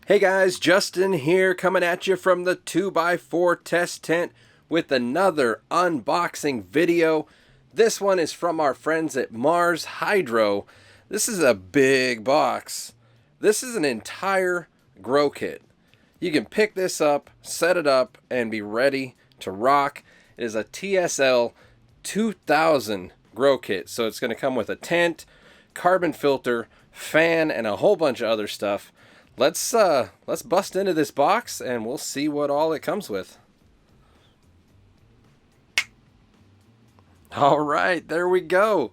Hey guys, Justin here coming at you from the 2x4 test tent with another unboxing video. This one is from our friends at Mars Hydro. This is a big box. This is an entire grow kit. You can pick this up, set it up, and be ready to rock. It is a TSL2000 Grow Kit. So it's going to come with a tent, carbon filter, fan, and a whole bunch of other stuff. Let's bust into this box and we'll see what all it comes with. All right, there we go.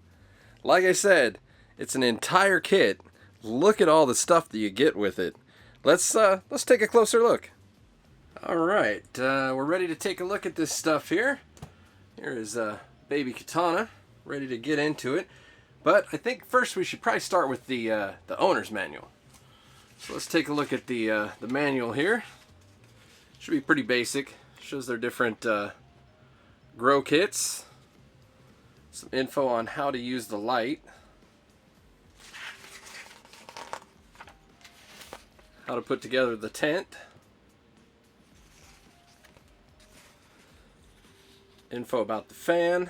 Like I said, it's an entire kit. Look at all the stuff that you get with it. Let's take a closer look. All right, we're ready to take a look at this stuff here. Here is baby Katana, ready to get into it. But I think first we should probably start with the owner's manual. So let's take a look at the manual here. Should be pretty basic. Shows their different grow kits. Some info on how to use the light. How to put together the tent. Info about the fan.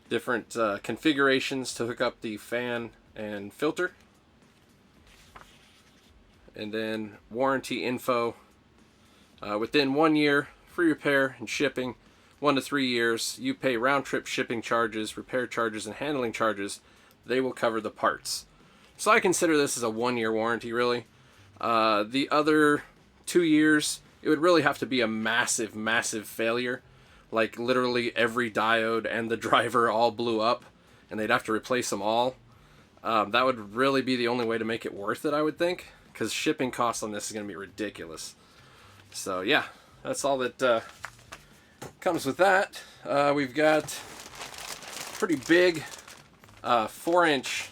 Different configurations to hook up the fan and filter, and then warranty info. Within 1 year, free repair and shipping. 1 to 3 years, you pay round-trip shipping charges, repair charges, and handling charges. They will cover the parts. So I consider this as a 1-year warranty, really. The other 2 years, it would really have to be a massive, massive failure. Like literally every diode and the driver all blew up, and they'd have to replace them all. That would really be the only way to make it worth it, I would think, because shipping costs on this is going to be ridiculous. So yeah, that's all that comes with that. We've got pretty big 4-inch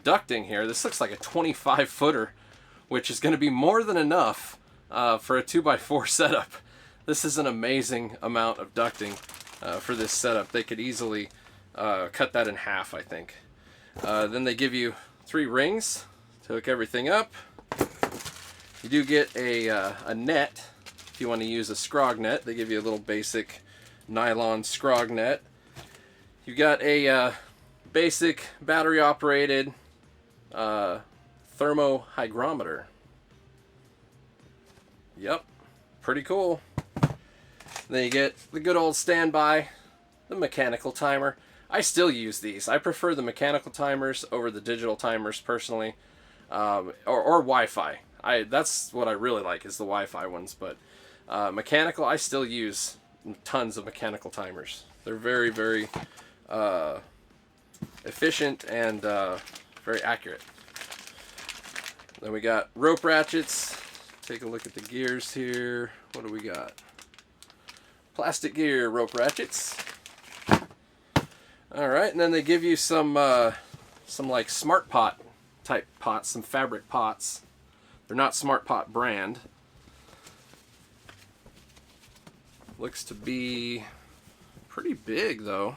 ducting here. This looks like a 25-footer, which is going to be more than enough for a 2x4 setup. This is an amazing amount of ducting for this setup. They could easily cut that in half, I think. Then they give you 3 rings to hook everything up. You do get a net if you want to use a scrog net. They give you a little basic nylon scrog net. You got a basic battery operated thermo hygrometer. Yep, pretty cool. Then you get the good old standby, the mechanical timer. I still use these. I prefer the mechanical timers over the digital timers personally, or Wi-Fi. That's what I really like, is the Wi-Fi ones. But mechanical, I still use tons of mechanical timers. They're very, very efficient and very accurate. Then we got rope ratchets. Take a look at the gears here. What do we got? Plastic gear rope ratchets. All right, and then they give you some like Smart Pot type pots, some fabric pots. They're not Smart Pot brand. Looks to be pretty big though.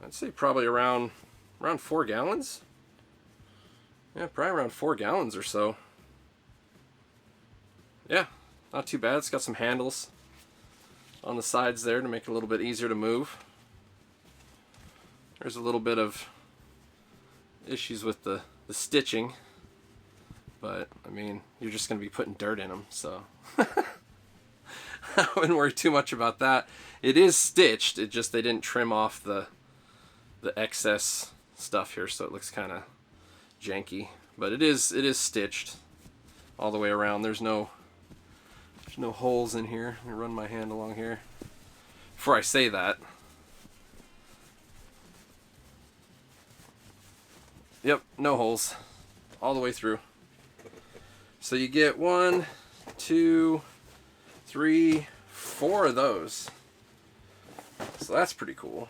I'd say probably around 4 gallons. Yeah, probably around 4 gallons or so. Yeah, not too bad. It's got some handles on the sides there to make it a little bit easier to move. There's a little bit of issues with the stitching, but I mean, you're just going to be putting dirt in them, so I wouldn't worry too much about that. It is stitched, it just they didn't trim off the excess stuff here, so it looks kind of janky, but it is stitched all the way around. There's no holes in here. Let me run my hand along here before I say that. Yep, no holes all the way through. So you get 1, 2, 3, 4 of those. So that's pretty cool.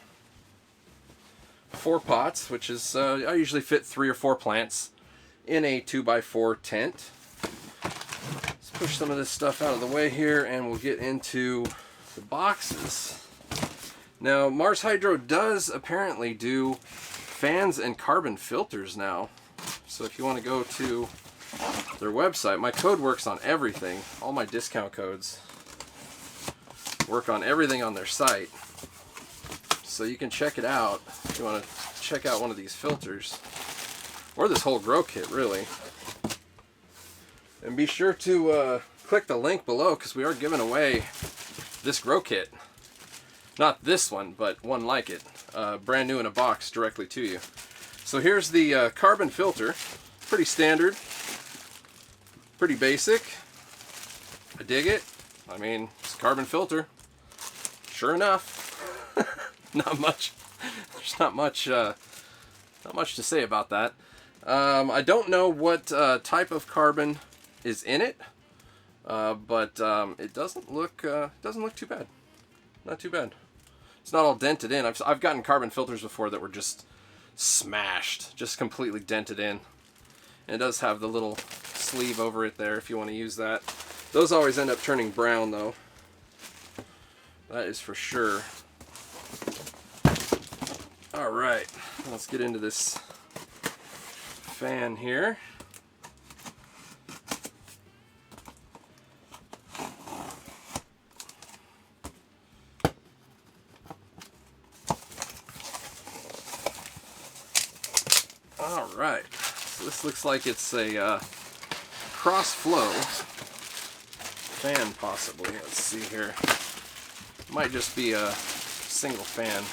4 pots, which is, I usually fit 3 or 4 plants in a 2x4 tent. Let's push some of this stuff out of the way here and we'll get into the boxes. Now, Mars Hydro does apparently do fans and carbon filters now. So if you want to go to their website, my code works on everything. All my discount codes work on everything on their site. So you can check it out if you want to check out one of these filters. Or this whole grow kit, really. And be sure to click the link below, because we are giving away this grow kit. Not this one, but one like it. Brand new in a box directly to you. So here's the carbon filter. Pretty standard. Pretty basic. I dig it. I mean, it's a carbon filter. Sure enough. Not much. There's not much to say about that. I don't know what type of carbon is in it, but it doesn't look too bad. Not too bad. It's not all dented in. I've gotten carbon filters before that were just smashed, just completely dented in. And it does have the little sleeve over it there if you want to use that. Those always end up turning brown though. That is for sure. All right, let's get into this fan here. All right, so this looks like it's a cross flow fan possibly. Let's see here. Might just be a single fan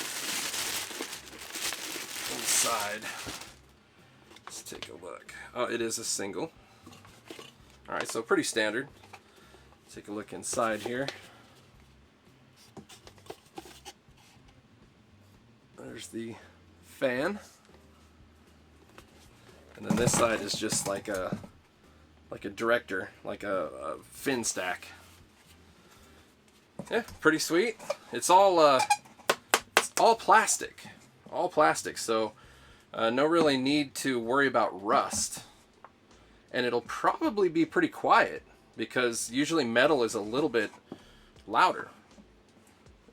inside. Let's take a look. Oh, it is a single. Alright, so pretty standard. Take a look inside here. There's the fan. And then this side is just like a director, like a fin stack. Yeah, pretty sweet. It's all plastic. All plastic, so no really need to worry about rust. And it'll probably be pretty quiet, because usually metal is a little bit louder,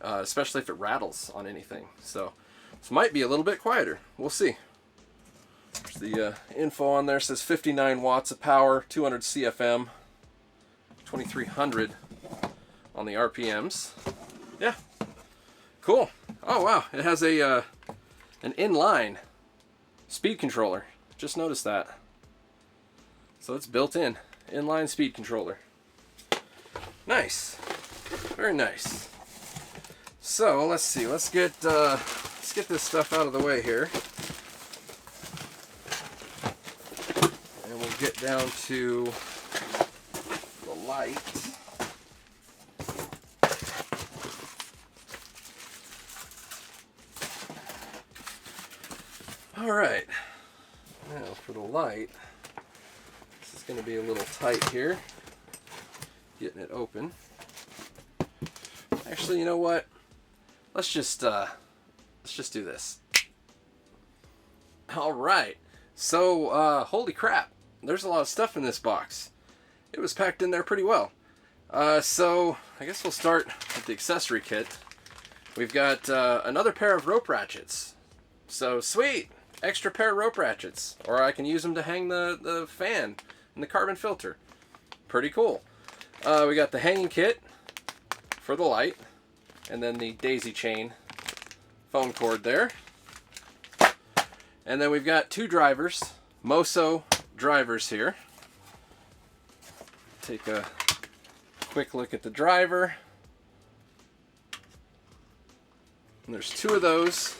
especially if it rattles on anything. So this might be a little bit quieter. We'll see. There's the info on there. It says 59 watts of power, 200 CFM, 2300 on the RPMs. Yeah, cool. Oh wow, it has a an inline speed controller. Just noticed that. So it's built in, inline speed controller. Nice, very nice. So let's see, let's get this stuff out of the way here, and we'll get down to the light. All right, now for the light, this is going to be a little tight here, getting it open. Actually, you know what? Let's just do this. All right. So, holy crap! There's a lot of stuff in this box. It was packed in there pretty well. So I guess we'll start with the accessory kit. We've got another pair of rope ratchets. So sweet! Extra pair of rope ratchets, or I can use them to hang the fan and the carbon filter. Pretty cool. We got the hanging kit for the light, and then the daisy chain phone cord there. And then we've got two drivers, Moso drivers here. Take a quick look at the driver. And there's two of those.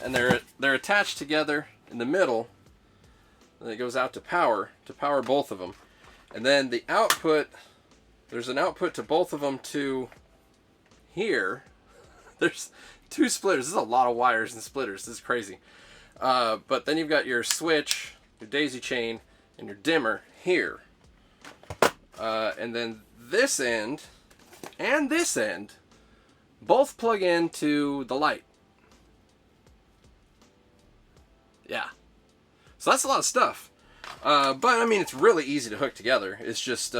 And they're attached together in the middle, and it goes out to power both of them. And then the output, there's an output to both of them to here. There's two splitters. This is a lot of wires and splitters. This is crazy. But then you've got your switch, your daisy chain, and your dimmer here. And then this end and this end both plug into the light. Yeah, so that's a lot of stuff, but I mean, it's really easy to hook together. It's just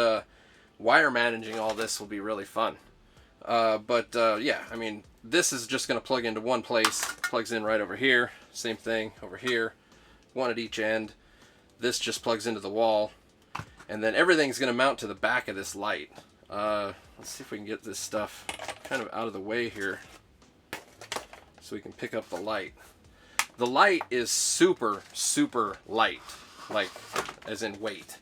wire managing all this will be really fun. Yeah, I mean, this is just going to plug into one place. Plugs in right over here. Same thing over here. One at each end. This just plugs into the wall. And then everything's going to mount to the back of this light. Let's see if we can get this stuff kind of out of the way here so we can pick up the light. The light is super, super light, like as in weight.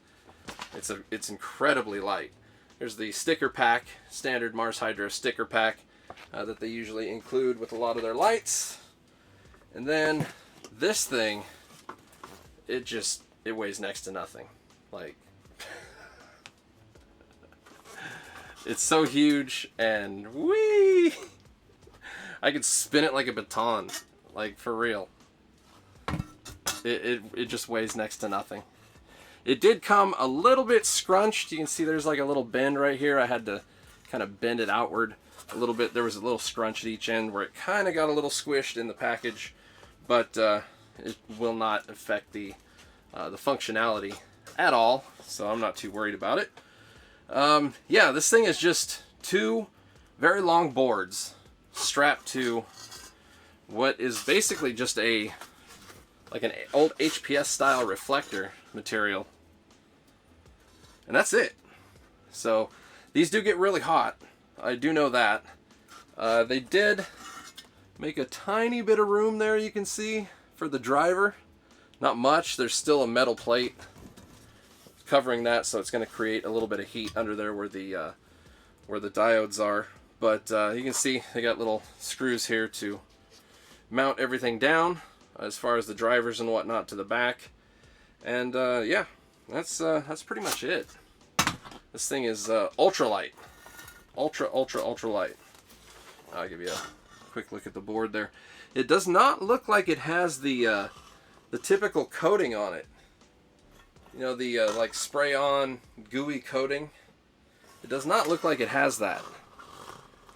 It's incredibly light. There's the sticker pack, standard Mars Hydro sticker pack that they usually include with a lot of their lights. And then this thing, it weighs next to nothing. Like, it's so huge, and whee! I could spin it like a baton, like for real. It just weighs next to nothing. It did come a little bit scrunched. You can see there's like a little bend right here. I had to kind of bend it outward a little bit. There was a little scrunch at each end where it kind of got a little squished in the package, but it will not affect the functionality at all, so I'm not too worried about it. Yeah, this thing is just two very long boards strapped to what is basically just like an old HPS style reflector material. And that's it. So these do get really hot. I do know that. They did make a tiny bit of room there, you can see, for the driver. Not much. There's still a metal plate covering that, so it's going to create a little bit of heat under there where the diodes are. But you can see they got little screws here to mount everything down as far as the drivers and whatnot to the back. And yeah, that's pretty much it. This thing is ultra light, ultra light. I'll give you a quick look at the board there. It does not look like it has the typical coating on it. You know, the like spray-on gooey coating. It does not look like it has that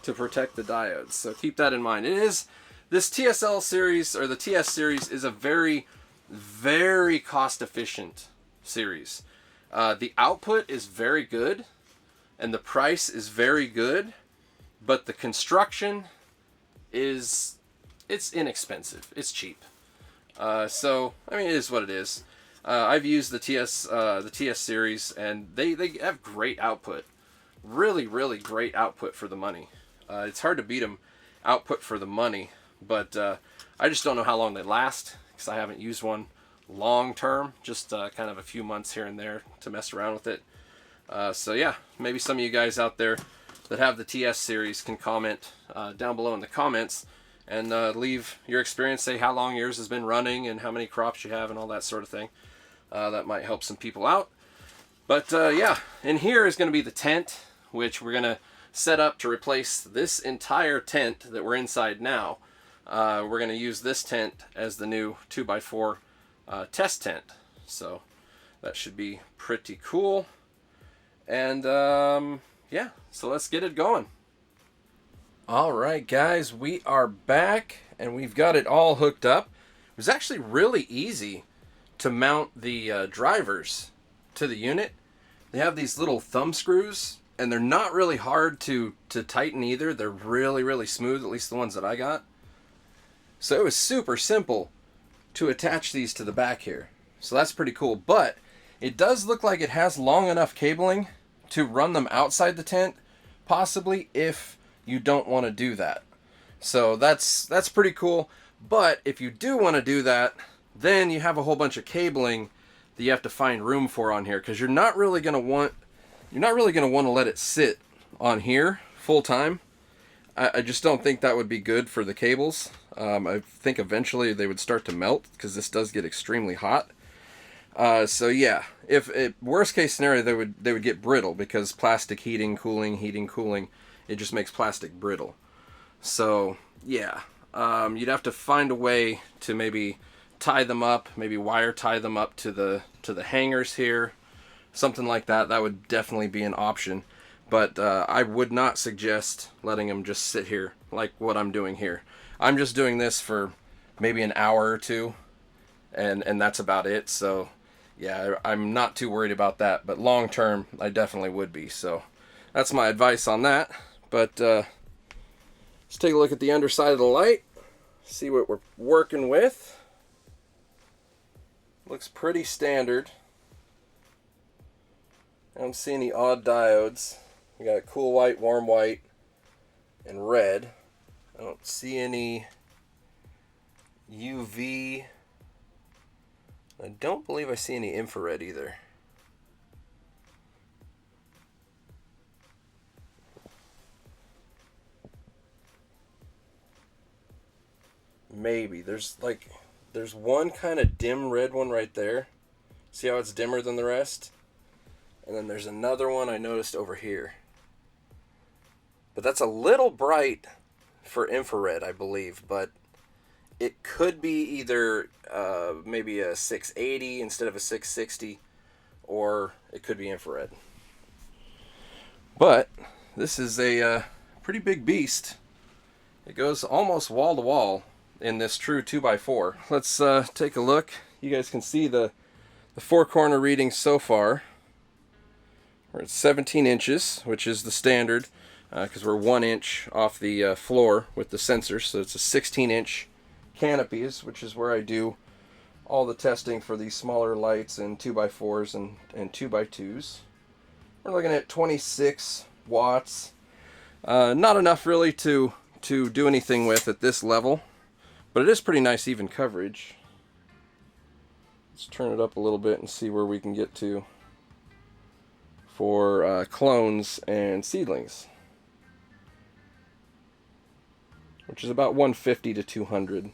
to protect the diodes. So keep that in mind. This TSL series, or the TS series, is a very, very cost-efficient series. The output is very good, and the price is very good, but the construction it's inexpensive. It's cheap. So, I mean, it is what it is. I've used the TS series, and they have great output. Really, really great output for the money. It's hard to beat them output for the money, but I just don't know how long they last, because I haven't used one long term, just kind of a few months here and there to mess around with it. So yeah, maybe some of you guys out there that have the TS series can comment down below in the comments and leave your experience, say how long yours has been running and how many crops you have and all that sort of thing. That might help some people out. But yeah, and here is going to be the tent, which we're going to set up to replace this entire tent that we're inside now. We're going to use this tent as the new 2x4 test tent. So that should be pretty cool. And yeah, so let's get it going. Alright guys, we are back and we've got it all hooked up. It was actually really easy to mount the drivers to the unit. They have these little thumb screws, and they're not really hard to tighten either. They're really, really smooth, at least the ones that I got. So it was super simple to attach these to the back here. So that's pretty cool, but it does look like it has long enough cabling to run them outside the tent, possibly, if you don't want to do that. So that's pretty cool. But if you do want to do that, then you have a whole bunch of cabling that you have to find room for on here, because you're not really going to want to let it sit on here full time. I just don't think that would be good for the cables. I think eventually they would start to melt, because this does get extremely hot. So yeah, if worst case scenario, they would get brittle, because plastic heating, cooling, it just makes plastic brittle. So yeah, you'd have to find a way to maybe tie them up, maybe wire tie them up to the hangers here, something like that. That would definitely be an option. But I would not suggest letting them just sit here like what I'm doing here. I'm just doing this for maybe an hour or two, and that's about it. So yeah, I'm not too worried about that, but long term I definitely would be. So that's my advice on that. But Let's take a look at the underside of the light, see what we're working with. Looks pretty standard. I don't see any odd diodes. We got cool white, warm white, and red. I don't see any UV. I don't believe I see any infrared either. Maybe. There's one kind of dim red one right there. See how it's dimmer than the rest? And then there's another one I noticed over here. But that's a little bright for infrared, I believe. But it could be either maybe a 680 instead of a 660, or it could be infrared. But this is a pretty big beast. It goes almost wall to wall in this true 2x4. Let's take a look. You guys can see the four corner readings so far. We're at 17 inches, which is the standard, because we're 1 inch off the floor with the sensors. So it's a 16-inch canopies, which is where I do all the testing for these smaller lights and 2x4s and 2x2s. We're looking at 26 watts. Not enough really to do anything with at this level, but it is pretty nice even coverage. Let's turn it up a little bit and see where we can get to for clones and seedlings, which is about 150 to 200.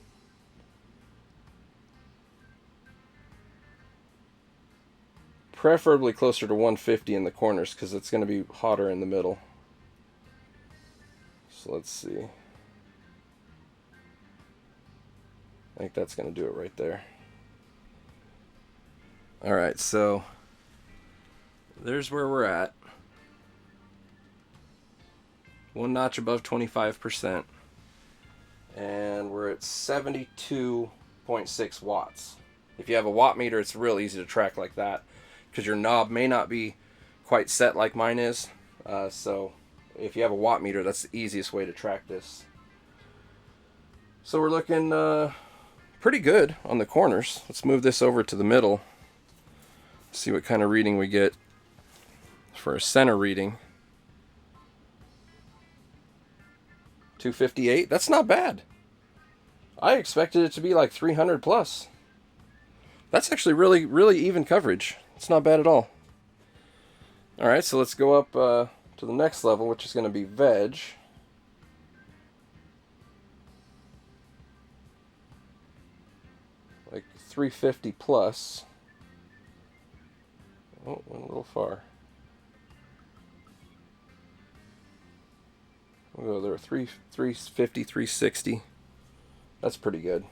Preferably closer to 150 in the corners because it's going to be hotter in the middle. So let's see. I think that's going to do it right there. Alright, so there's where we're at. One notch above 25%. And we're at 72.6 watts. If you have a watt meter, it's real easy to track like that, because your knob may not be quite set like mine is. So if you have a watt meter, that's the easiest way to track this. So we're looking pretty good on the corners. Let's move this over to the middle. See what kind of reading we get for a center reading. 258. That's not bad. I expected it to be like 300 plus. That's actually really even coverage. It's not bad at all. Alright, so let's go up to the next level, which is going to be veg. Like 350 plus. Oh, went a little far. We'll go there. 350, 360. That's pretty good.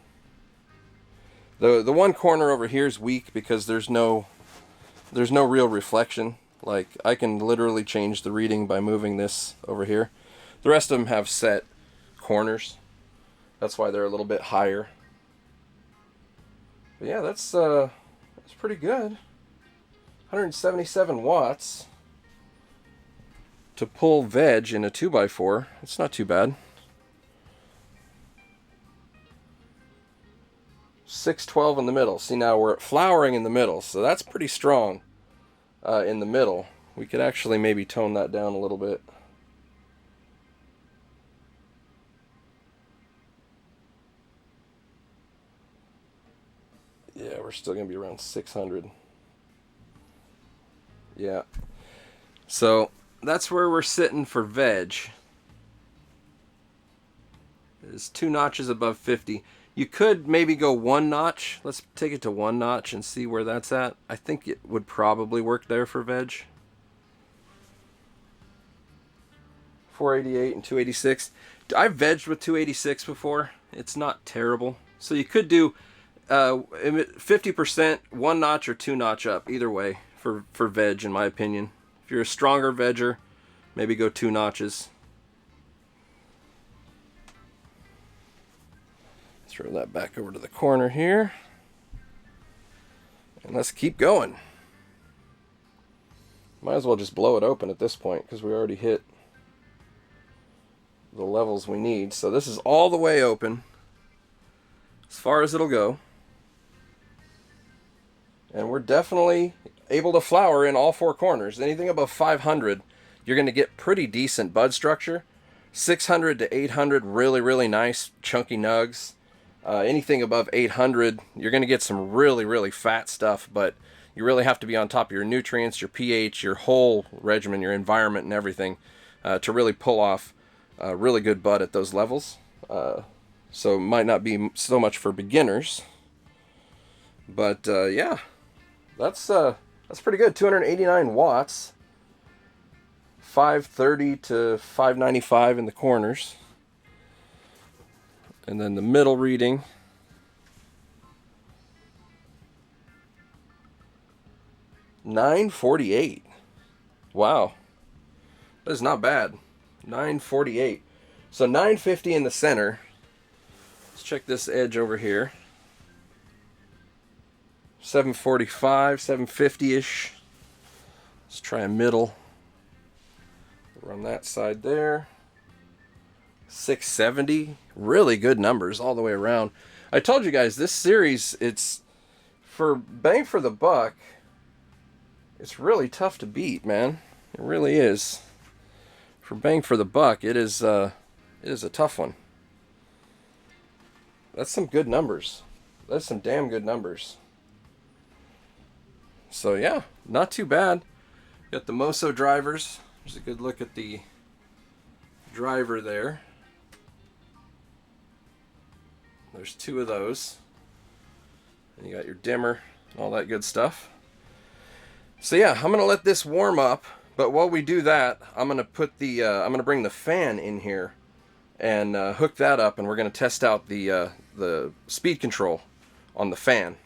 The one corner over here is weak because there's no real reflection. Like, I can literally change the reading by moving this over here. The rest of them have set corners. That's why they're a little bit higher. But yeah, that's pretty good. 177 watts to pull veg in a 2x4. It's not too bad. 612 in the middle. See, now we're at flowering in the middle, so that's pretty strong in the middle. We could actually maybe tone that down a little bit. Yeah, we're still going to be around 600. Yeah. So that's where we're sitting for veg. It's 2 notches above 50. You could maybe go 1 notch. Let's take it to 1 notch and see where that's at. I think it would probably work there for veg. 488 and 286. I've vegged with 286 before. It's not terrible. So you could do 50%, 1 notch or 2 notch up. Either way for veg, in my opinion. If you're a stronger vegger, maybe go 2 notches. Throw that back over to the corner here. And let's keep going. Might as well just blow it open at this point because we already hit the levels we need. So this is all the way open, as far as it'll go. And we're definitely able to flower in all four corners. Anything above 500, you're going to get pretty decent bud structure. 600 to 800, really, really nice chunky nugs. Anything above 800, you're going to get some really, really fat stuff, but you really have to be on top of your nutrients, your pH, your whole regimen, your environment, and everything to really pull off really good bud at those levels. So it might not be so much for beginners, but yeah, that's pretty good. 289 watts, 530 to 595 in the corners, and then the middle reading, $9.48. Wow, that is not bad. $9.48. So $9.50 in the center. Let's check this edge over here. $7.45, $7.50-ish. Let's try a middle. Run that side there. $6.70. Really good numbers all the way around. I told you guys, this series, it's for bang for the buck. It's really tough to beat, man. It really is. For bang for the buck, it is a tough one. That's some good numbers. That's some damn good numbers. So yeah, not too bad. Got the Moso drivers. There's a good look at the driver there. There's two of those. And you got your dimmer and all that good stuff. So yeah, I'm gonna let this warm up. But while we do that, I'm gonna put the I'm gonna bring the fan in here and hook that up, and we're gonna test out the speed control on the fan.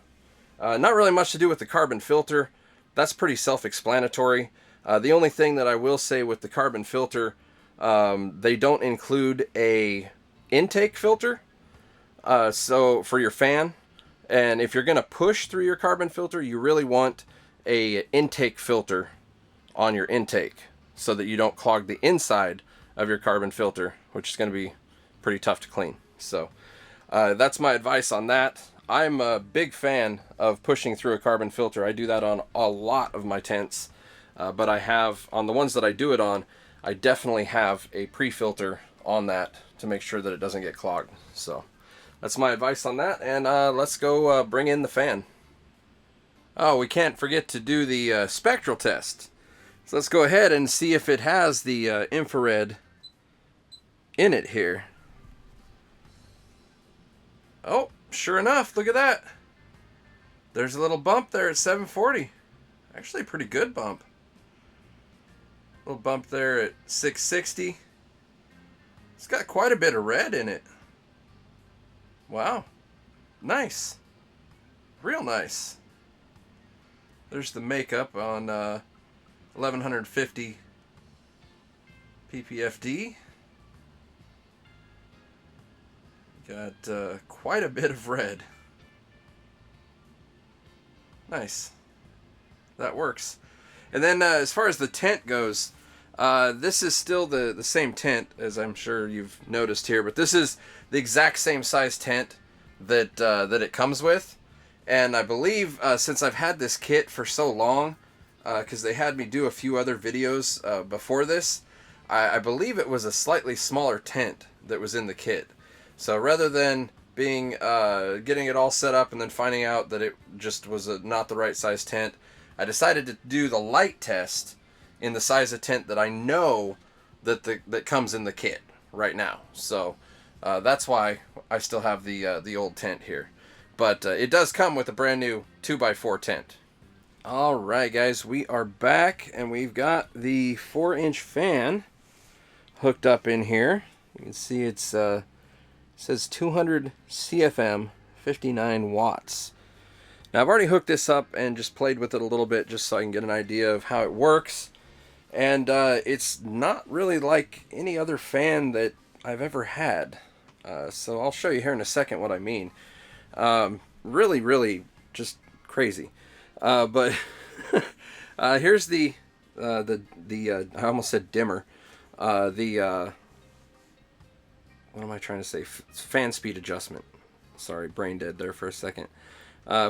Not really much to do with the carbon filter. That's pretty self-explanatory. The only thing that I will say with the carbon filter, they don't include a intake filter. So for your fan, and if you're gonna push through your carbon filter, you really want a intake filter on your intake so that you don't clog the inside of your carbon filter, which is going to be pretty tough to clean. So that's my advice on that. I'm a big fan of pushing through a carbon filter. I do that on a lot of my tents, but I have, on the ones that I do it on, I definitely have a pre-filter on that to make sure that it doesn't get clogged. So that's my advice on that, and let's go bring in the fan. Oh, we can't forget to do the spectral test. So let's go ahead and see if it has the infrared in it here. Oh, sure enough, look at that. There's a little bump there at 740. Actually a pretty good bump. Little bump there at 660. It's got quite a bit of red in it. Wow. Nice. Real nice. There's the makeup on 1150 ppfd. Got quite a bit of red. Nice. That works. And then as far as the tent goes, this is still the same tent, as I'm sure you've noticed here, but this is the exact same size tent that it comes with. And I believe since I've had this kit for so long, because they had me do a few other videos before this, I believe it was a slightly smaller tent that was in the kit. So rather than being getting it all set up and then finding out that it just was not the right size tent, I decided to do the light test in the size of tent that I know that comes in the kit right now. So that's why I still have the old tent here. But it does come with a brand new 2x4 tent. Alright guys, we are back and we've got the 4-inch fan hooked up in here. You can see it says 200 CFM, 59 watts. Now I've already hooked this up and just played with it a little bit just so I can get an idea of how it works. And it's not really like any other fan that I've ever had. So I'll show you here in a second what I mean. Really just crazy. But here's the I almost said dimmer. The what am I trying to say? Fan speed adjustment. Sorry, brain dead there for a second.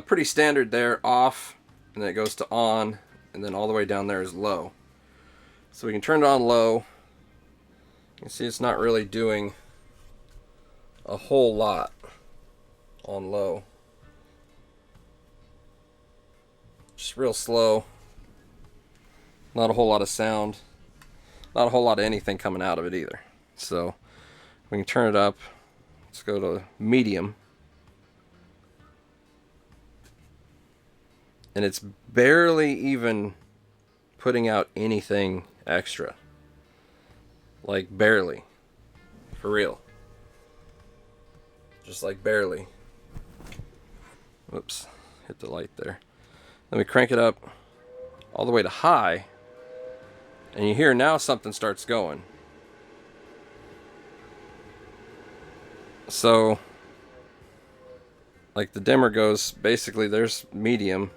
Pretty standard there, off, and then it goes to on, and then all the way down there is low. So we can turn it on low. You can see it's not really doing a whole lot on low. Just real slow. Not a whole lot of sound. Not a whole lot of anything coming out of it either. So we can turn it up. Let's go to medium. And it's barely even putting out anything extra. Like barely. For real. Just like barely. Whoops. Hit the light there. Then we crank it up all the way to high. And you hear now something starts going. So, like the dimmer goes, basically there's medium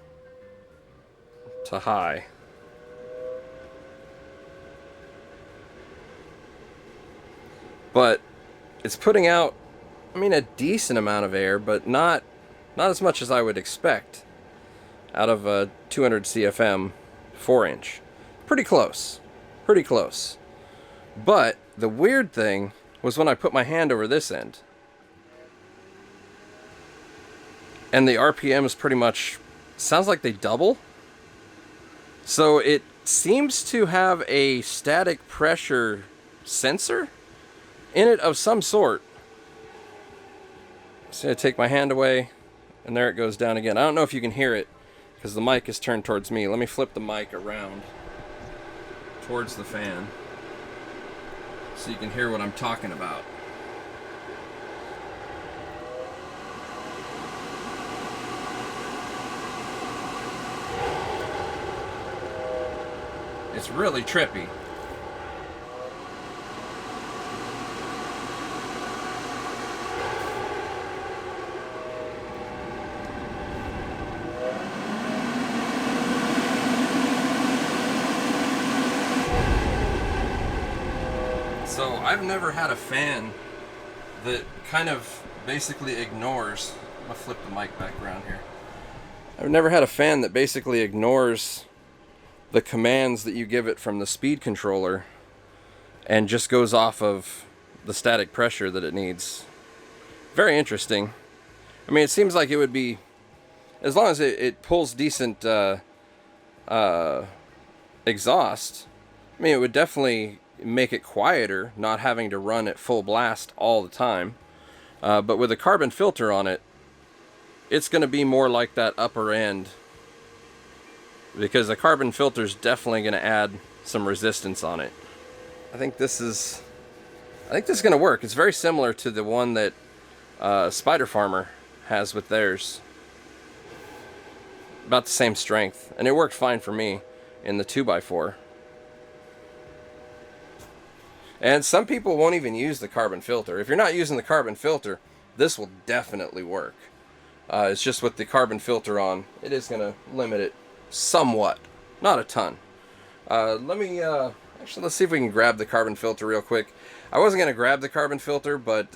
to high. But it's putting out, I mean, a decent amount of air, but not as much as I would expect out of a 200 CFM 4-inch. Pretty close. Pretty close. But the weird thing was when I put my hand over this end. And the RPMs pretty much sounds like they double. So it seems to have a static pressure sensor in it of some sort. So I take my hand away, and there it goes down again. I don't know if you can hear it, because the mic is turned towards me. Let me flip the mic around towards the fan, so you can hear what I'm talking about. It's really trippy. So I've never had a fan that kind of basically ignores, I'm gonna flip the mic back around here. I've never had a fan that basically ignores the commands that you give it from the speed controller and just goes off of the static pressure that it needs. Very interesting. I mean, it seems like it would be, as long as it pulls decent exhaust, I mean, it would definitely make it quieter, not having to run at full blast all the time. But with a carbon filter on it, it's going to be more like that upper end, because the carbon filter is definitely going to add some resistance on it. I think this is going to work. It's very similar to the one that Spider Farmer has with theirs. About the same strength, and it worked fine for me in the 2x4. And some people won't even use the carbon filter. If you're not using the carbon filter, this will definitely work. It's just with the carbon filter on, it is going to limit it somewhat. Not a ton. Actually, let's see if we can grab the carbon filter real quick. I wasn't going to grab the carbon filter, but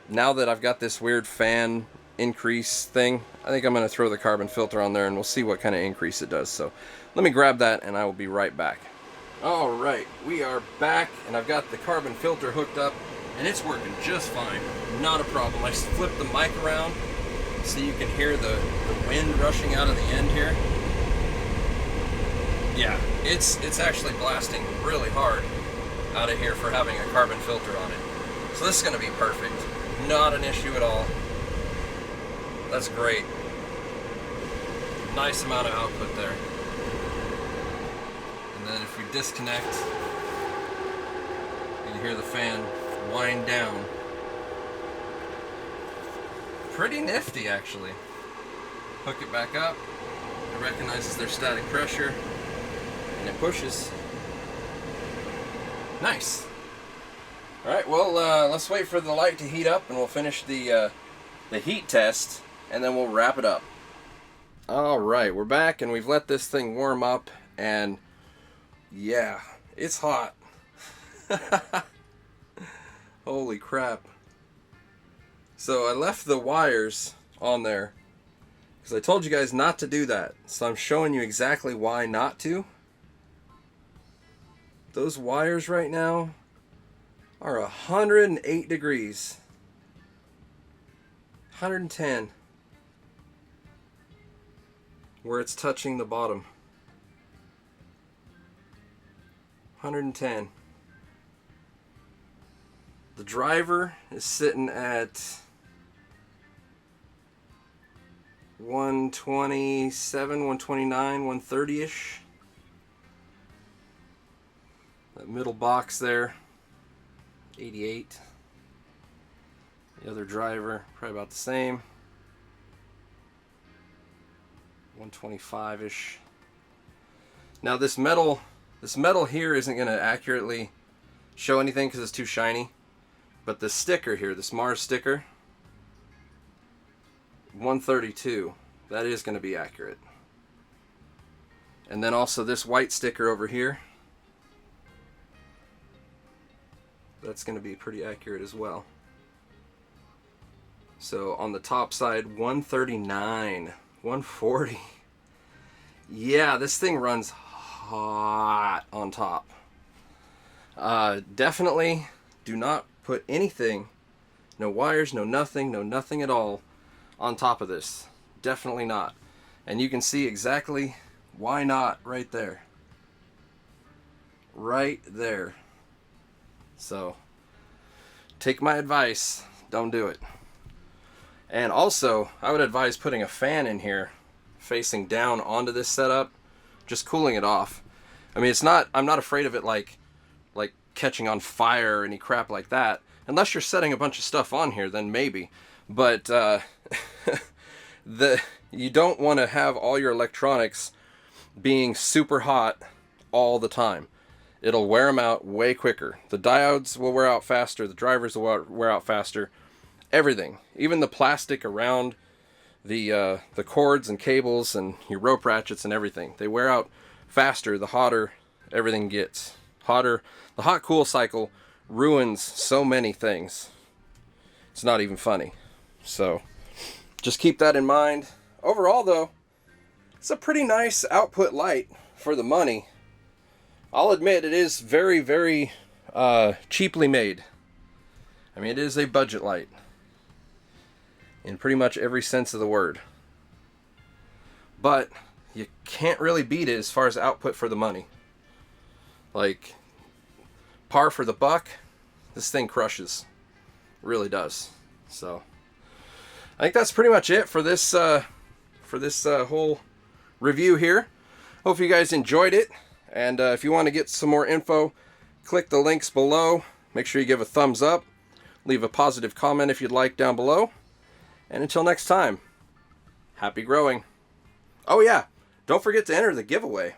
now that I've got this weird fan increase thing, I think I'm going to throw the carbon filter on there and we'll see what kind of increase it does. So let me grab that and I will be right back. Alright, we are back, and I've got the carbon filter hooked up, and it's working just fine. Not a problem. I flipped the mic around so you can hear the wind rushing out of the end here. Yeah, it's actually blasting really hard out of here for having a carbon filter on it. So this is going to be perfect. Not an issue at all. That's great. Nice amount of output there. And then if we disconnect, you can hear the fan wind down. Pretty nifty, actually. Hook it back up. It recognizes their static pressure, and it pushes. Nice. Alright, well, let's wait for the light to heat up, and we'll finish the heat test, and then we'll wrap it up. Alright, we're back, and we've let this thing warm up, and yeah, it's hot. Holy crap. So I left the wires on there because I told you guys not to do that. So I'm showing you exactly why not to. Those wires right now are 108 degrees. 110. Where it's touching the bottom. 110. The driver is sitting at 127, 129, 130-ish. That middle box there, 88. The other driver, probably about the same. 125-ish. Now this metal here isn't going to accurately show anything because it's too shiny. But the sticker here, this Mars sticker, 132, that is going to be accurate. And then also this white sticker over here, that's going to be pretty accurate as well. So on the top side, 139, 140. Yeah, this thing runs hot on top. Definitely do not put anything, no wires, no nothing at all on top of this. Definitely not. And you can see exactly why not right there. Right there. So take my advice, don't do it. And also I would advise putting a fan in here facing down onto this setup, just cooling it off. I mean, I'm not afraid of it like catching on fire or any crap like that. Unless you're setting a bunch of stuff on here, then maybe. But you don't want to have all your electronics being super hot all the time. It'll wear them out way quicker. The diodes will wear out faster. The drivers will wear out faster. Everything, even the plastic around the cords and cables and your rope ratchets and everything, they wear out faster the hotter everything gets. The hot cool cycle ruins so many things. It's not even funny. So just keep that in mind. Overall though, it's a pretty nice output light for the money. I'll admit it is very, very cheaply made. I mean, it is a budget light in pretty much every sense of the word. But you can't really beat it as far as output for the money. Like, par for the buck, this thing crushes. Really does. So I think that's pretty much it for this whole review here. Hope you guys enjoyed it. And if you want to get some more info, click the links below. Make sure you give a thumbs up. Leave a positive comment if you'd like down below. And until next time, happy growing. Oh yeah, don't forget to enter the giveaway.